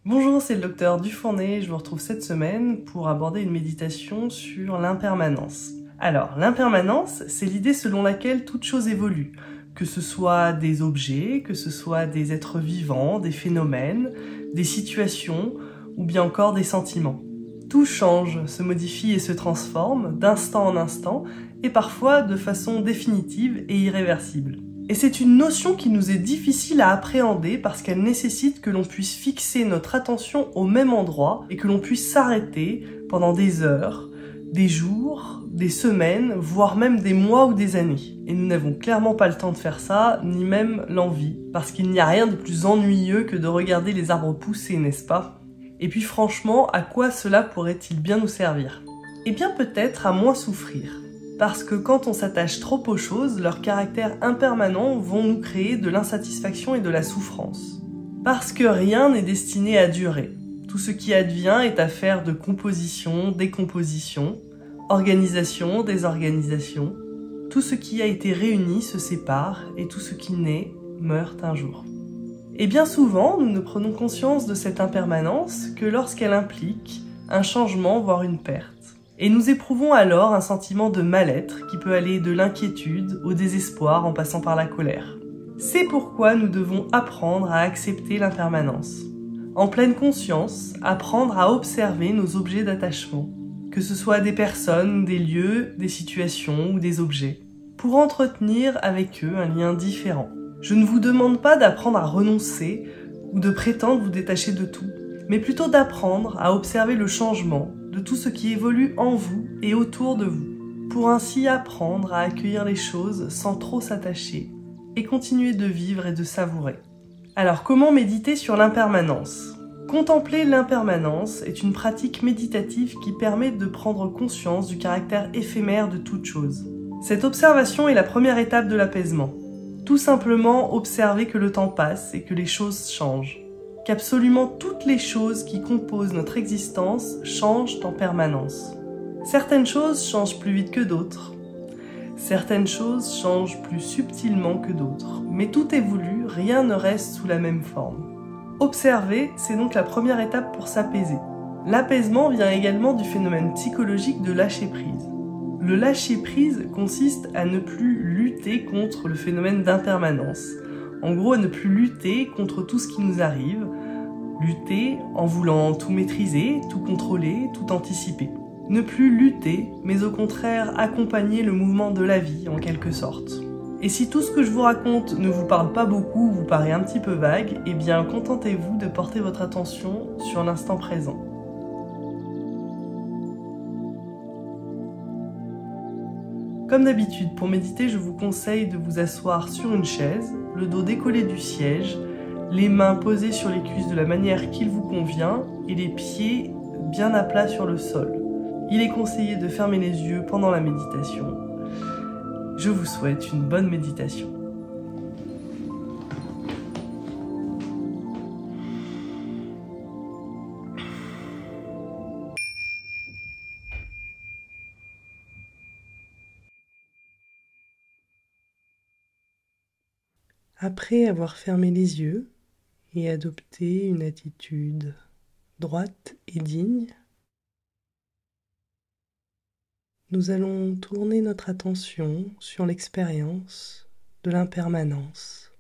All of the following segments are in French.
Bonjour, c'est le docteur Dufournet. Je vous retrouve cette semaine pour aborder une méditation sur l'impermanence. Alors, l'impermanence, c'est l'idée selon laquelle toute chose évolue, que ce soit des objets, que ce soit des êtres vivants, des phénomènes, des situations ou bien encore des sentiments. Tout change, se modifie et se transforme d'instant en instant et parfois de façon définitive et irréversible. Et c'est une notion qui nous est difficile à appréhender parce qu'elle nécessite que l'on puisse fixer notre attention au même endroit et que l'on puisse s'arrêter pendant des heures, des jours, des semaines, voire même des mois ou des années. Et nous n'avons clairement pas le temps de faire ça, ni même l'envie, parce qu'il n'y a rien de plus ennuyeux que de regarder les arbres pousser, n'est-ce pas? Et puis franchement, à quoi cela pourrait-il bien nous servir? Eh bien peut-être à moins souffrir. Parce que quand on s'attache trop aux choses, leur caractère impermanent vont nous créer de l'insatisfaction et de la souffrance. Parce que rien n'est destiné à durer. Tout ce qui advient est affaire de composition, décomposition, organisation, désorganisation. Tout ce qui a été réuni se sépare et tout ce qui naît meurt un jour. Et bien souvent, nous ne prenons conscience de cette impermanence que lorsqu'elle implique un changement, voire une perte. Et nous éprouvons alors un sentiment de mal-être qui peut aller de l'inquiétude au désespoir en passant par la colère. C'est pourquoi nous devons apprendre à accepter l'impermanence. En pleine conscience, apprendre à observer nos objets d'attachement, que ce soit des personnes, des lieux, des situations ou des objets, pour entretenir avec eux un lien différent. Je ne vous demande pas d'apprendre à renoncer ou de prétendre vous détacher de tout, mais plutôt d'apprendre à observer le changement de tout ce qui évolue en vous et autour de vous, pour ainsi apprendre à accueillir les choses sans trop s'attacher et continuer de vivre et de savourer. Alors comment méditer sur l'impermanence? Contempler l'impermanence est une pratique méditative qui permet de prendre conscience du caractère éphémère de toute chose. Cette observation est la première étape de l'apaisement. Tout simplement observer que le temps passe et que les choses changent. Qu'absolument toutes les choses qui composent notre existence changent en permanence. Certaines choses changent plus vite que d'autres. Certaines choses changent plus subtilement que d'autres. Mais tout évolue, rien ne reste sous la même forme. Observer, c'est donc la première étape pour s'apaiser. L'apaisement vient également du phénomène psychologique de lâcher prise. Le lâcher-prise consiste à ne plus lutter contre le phénomène d'impermanence. En gros, à ne plus lutter contre tout ce qui nous arrive. Lutter en voulant tout maîtriser, tout contrôler, tout anticiper. Ne plus lutter, mais au contraire accompagner le mouvement de la vie en quelque sorte. Et si tout ce que je vous raconte ne vous parle pas beaucoup ou vous paraît un petit peu vague, eh bien contentez-vous de porter votre attention sur l'instant présent. Comme d'habitude, pour méditer, je vous conseille de vous asseoir sur une chaise, le dos décollé du siège, les mains posées sur les cuisses de la manière qu'il vous convient et les pieds bien à plat sur le sol. Il est conseillé de fermer les yeux pendant la méditation. Je vous souhaite une bonne méditation. Après avoir fermé les yeux et adopté une attitude droite et digne, nous allons tourner notre attention sur l'expérience de l'impermanence.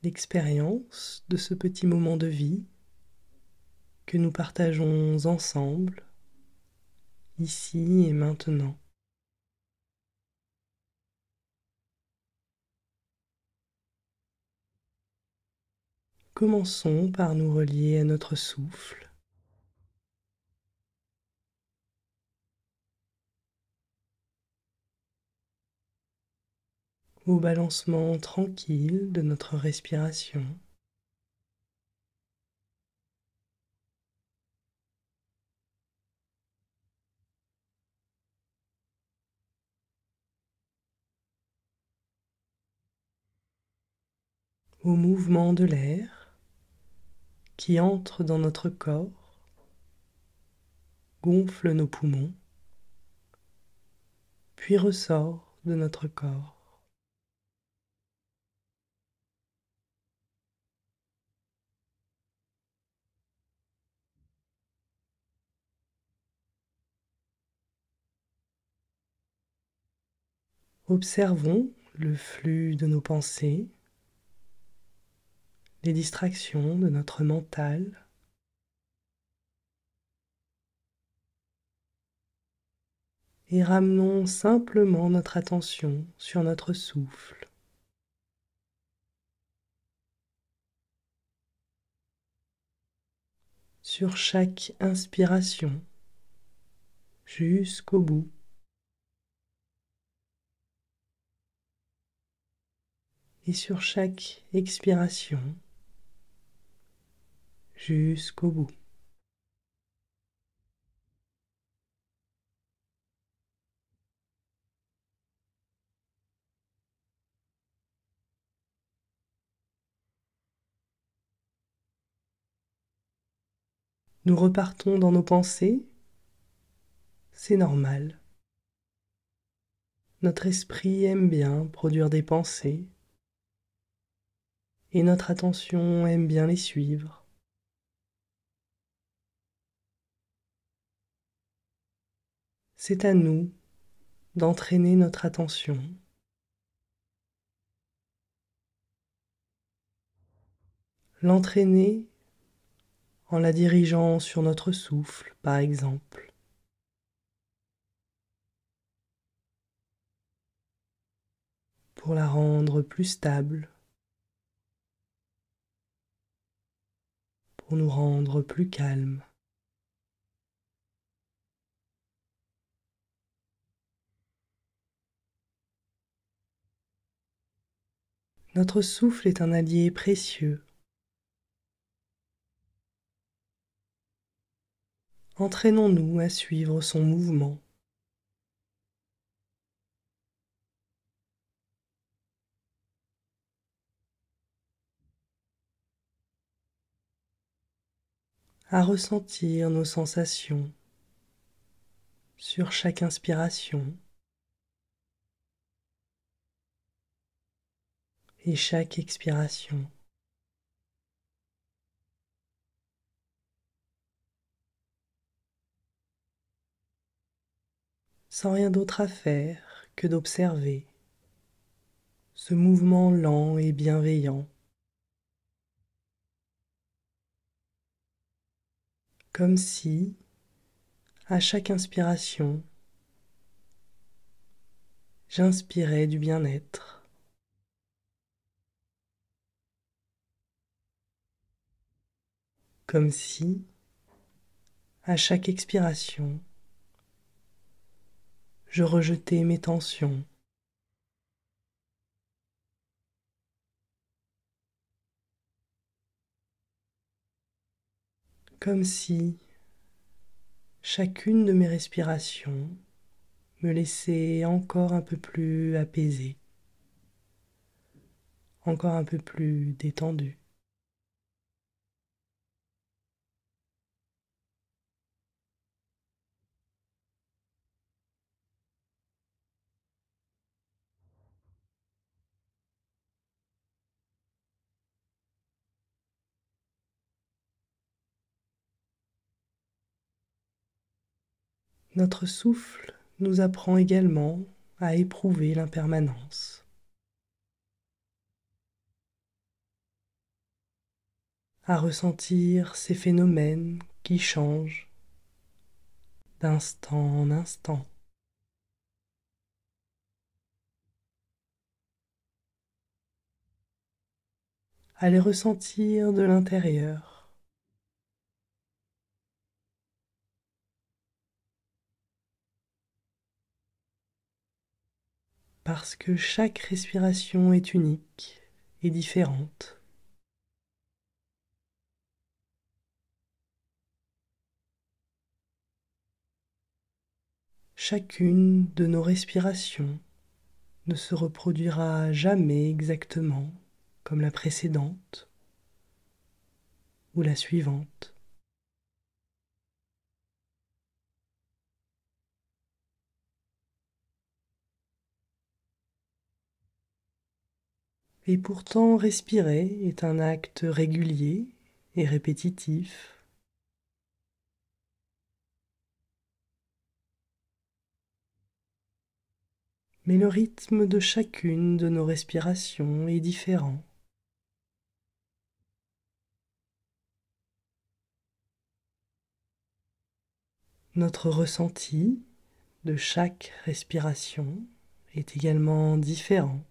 L'expérience de ce petit moment de vie que nous partageons ensemble, ici et maintenant. Commençons par nous relier à notre souffle. Au balancement tranquille de notre respiration. Au mouvement de l'air qui entre dans notre corps, gonfle nos poumons, puis ressort de notre corps. Observons le flux de nos pensées, les distractions de notre mental, et ramenons simplement notre attention sur notre souffle. Sur chaque inspiration jusqu'au bout et sur chaque expiration jusqu'au bout. Nous repartons dans nos pensées, c'est normal. Notre esprit aime bien produire des pensées et notre attention aime bien les suivre. C'est à nous d'entraîner notre attention, l'entraîner en la dirigeant sur notre souffle, par exemple, pour la rendre plus stable, pour nous rendre plus calmes. Notre souffle est un allié précieux. Entraînons-nous à suivre son mouvement. À ressentir nos sensations sur chaque inspiration et chaque expiration. Sans rien d'autre à faire que d'observer ce mouvement lent et bienveillant, comme si, à chaque inspiration, j'inspirais du bien-être, comme si, à chaque expiration, je rejetais mes tensions, comme si chacune de mes respirations me laissait encore un peu plus apaisé, encore un peu plus détendu. Notre souffle nous apprend également à éprouver l'impermanence, à ressentir ces phénomènes qui changent d'instant en instant, à les ressentir de l'intérieur, parce que chaque respiration est unique et différente. Chacune de nos respirations ne se reproduira jamais exactement comme la précédente ou la suivante. Et pourtant, respirer est un acte régulier et répétitif. mais le rythme de chacune de nos respirations est différent. Notre ressenti de chaque respiration est également différent.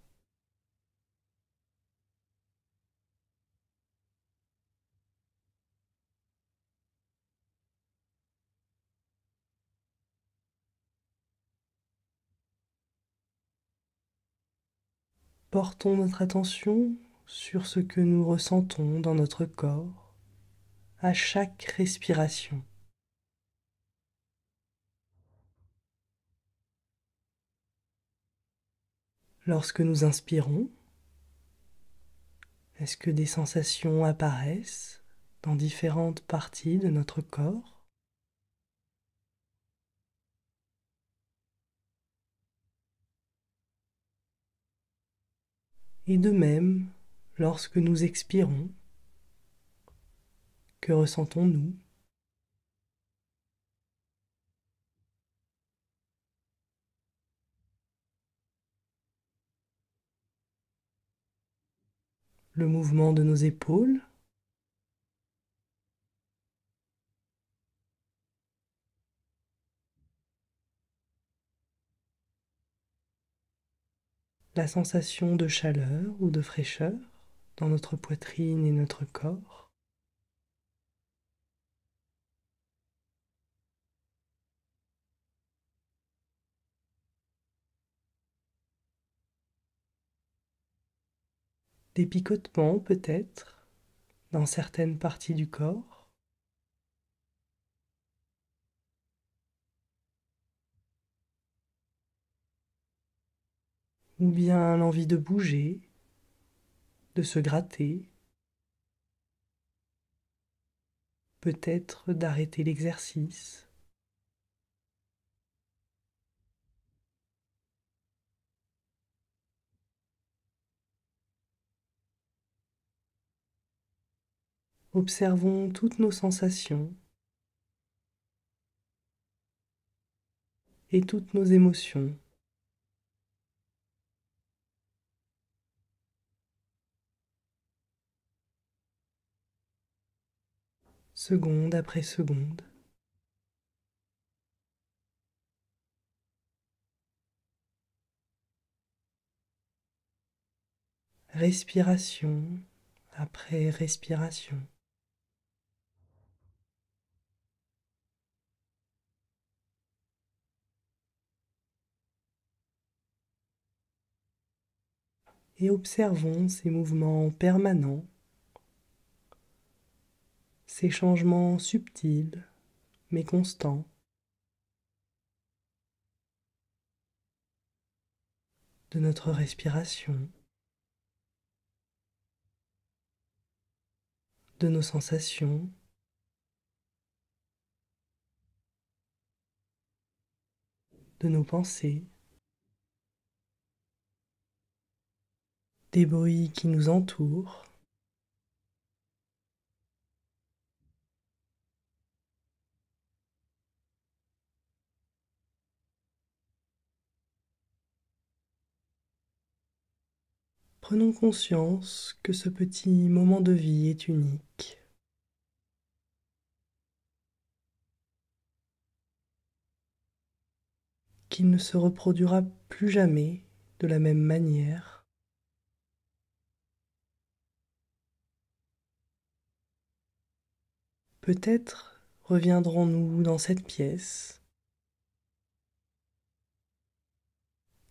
Portons notre attention sur ce que nous ressentons dans notre corps à chaque respiration. Lorsque nous inspirons, est-ce que des sensations apparaissent dans différentes parties de notre corps? Et de même, lorsque nous expirons, que ressentons-nous? Le mouvement de nos épaules, la sensation de chaleur ou de fraîcheur dans notre poitrine et notre corps, des picotements peut-être dans certaines parties du corps, ou bien l'envie de bouger, de se gratter, peut-être d'arrêter l'exercice. Observons toutes nos sensations et toutes nos émotions. Seconde après seconde. Respiration après respiration. Et observons ces mouvements permanents, ces changements subtils mais constants de notre respiration, de nos sensations, de nos pensées, des bruits qui nous entourent. Prenons conscience que ce petit moment de vie est unique, qu'il ne se reproduira plus jamais de la même manière. Peut-être reviendrons-nous dans cette pièce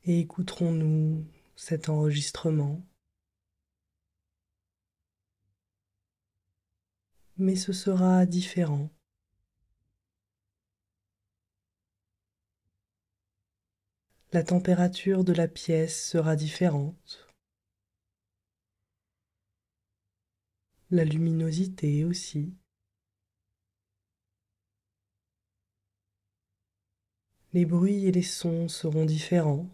et écouterons-nous cet enregistrement, mais ce sera différent. La température de la pièce sera différente, la luminosité aussi. Les bruits et les sons seront différents.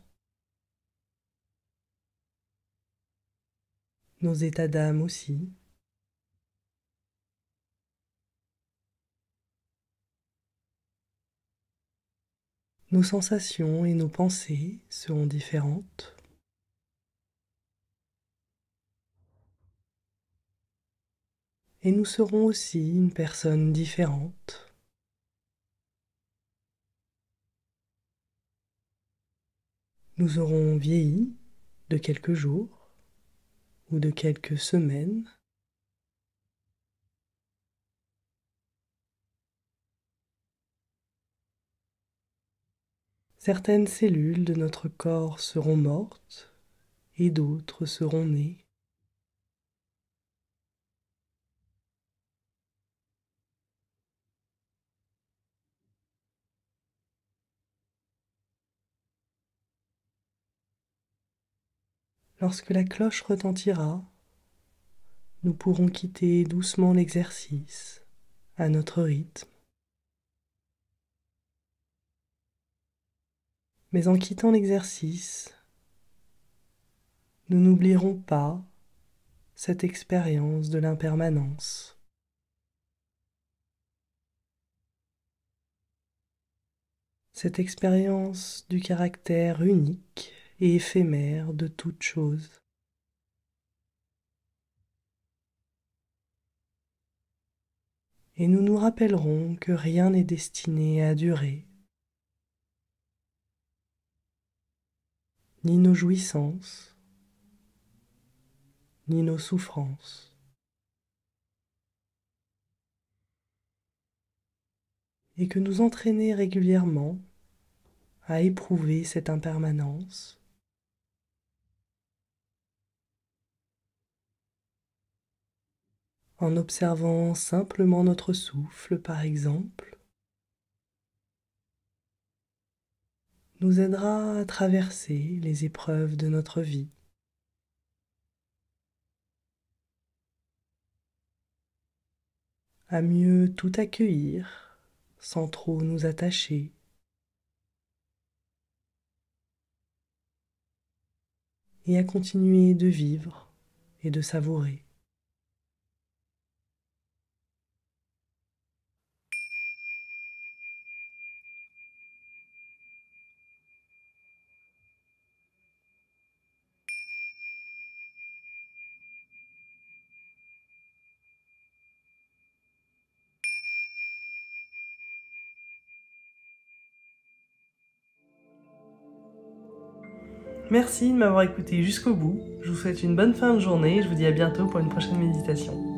Nos états d'âme aussi. Nos sensations et nos pensées seront différentes. Et nous serons aussi une personne différente. Nous aurons vieilli de quelques jours ou de quelques semaines. Certaines cellules de notre corps seront mortes et d'autres seront nées. Lorsque la cloche retentira, nous pourrons quitter doucement l'exercice à notre rythme. Mais en quittant l'exercice, nous n'oublierons pas cette expérience de l'impermanence. Cette expérience du caractère unique et éphémère de toute chose. Et nous nous rappellerons que rien n'est destiné à durer, ni nos jouissances, ni nos souffrances. Et que nous entraîner régulièrement à éprouver cette impermanence en observant simplement notre souffle, par exemple, nous aidera à traverser les épreuves de notre vie. À mieux tout accueillir sans trop nous attacher. Et à continuer de vivre et de savourer. Merci de m'avoir écouté jusqu'au bout. Je vous souhaite une bonne fin de journée et je vous dis à bientôt pour une prochaine méditation.